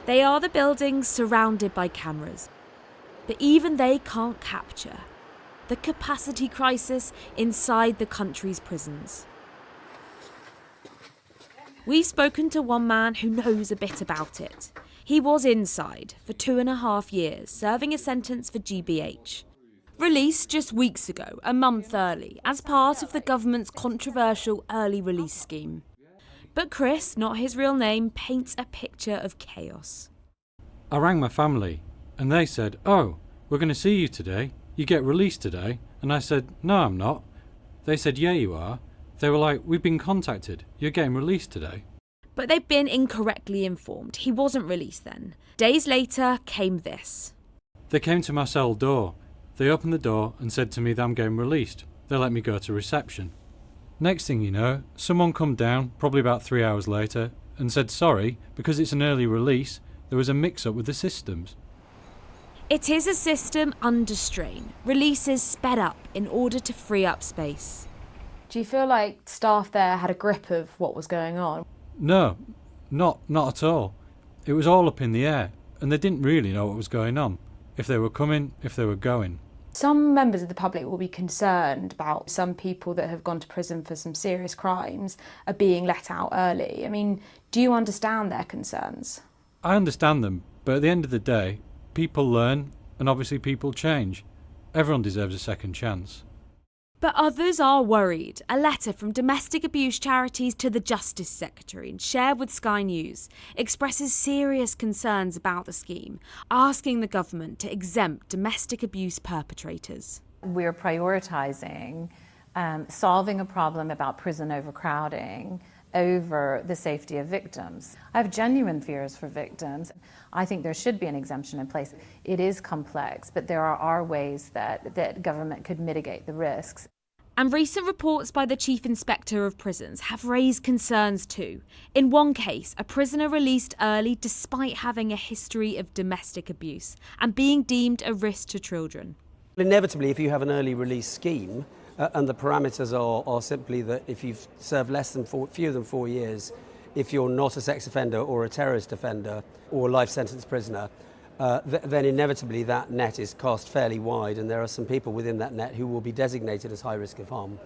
They are the buildings surrounded by cameras, but even they can't capture the capacity crisis inside the country's prisons. We've spoken to one man who knows a bit about it. He was inside for 2.5 years, serving a sentence for GBH. Released just weeks ago, a month early, as part of the government's controversial early release scheme. But Chris, not his real name, paints a picture of chaos. I rang my family and they said, "Oh, we're going to see you today. You get released today." And I said, "No, I'm not." They said, "Yeah, you are." They were like, "We've been contacted. You're getting released today." But they've been incorrectly informed. He wasn't released then. Days later came this. They came to my cell door. They opened the door and said to me that I'm getting released. They let me go to reception. Next thing you know, someone come down, probably about 3 hours later, and said sorry, because it's an early release, there was a mix-up with the systems. It is a system under strain. Releases sped up in order to free up space. Do you feel like staff there had a grip of what was going on? No, not at all. It was all up in the air, and they didn't really know what was going on. If they were coming, if they were going. Some members of the public will be concerned about some people that have gone to prison for some serious crimes are being let out early. I mean, do you understand their concerns? I understand them, but at the end of the day, people learn, and obviously people change. Everyone deserves a second chance. But others are worried. A letter from domestic abuse charities to the Justice Secretary and shared with Sky News expresses serious concerns about the scheme, asking the government to exempt domestic abuse perpetrators. We're prioritising solving a problem about prison overcrowding over the safety of victims. I have genuine fears for victims. I think there should be an exemption in place. It is complex, but there are ways that government could mitigate the risks. And recent reports by the Chief Inspector of Prisons have raised concerns too. In one case, a prisoner released early despite having a history of domestic abuse and being deemed a risk to children. Inevitably, if you have an early release scheme, and the parameters are simply that if you've served fewer than 4 years, if you're not a sex offender or a terrorist offender or a life sentence prisoner, then inevitably that net is cast fairly wide, and there are some people within that net who will be designated as high risk of harm.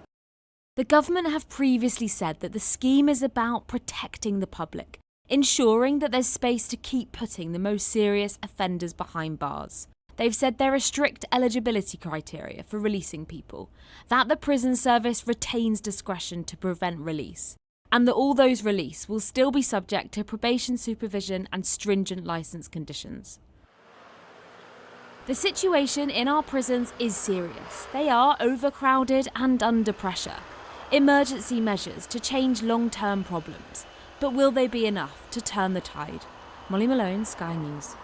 The government have previously said that the scheme is about protecting the public, ensuring that there's space to keep putting the most serious offenders behind bars. They've said there are strict eligibility criteria for releasing people, that the prison service retains discretion to prevent release, and that all those released will still be subject to probation supervision and stringent licence conditions. The situation in our prisons is serious. They are overcrowded and under pressure. Emergency measures to change long-term problems. But will they be enough to turn the tide? Molly Malone, Sky News.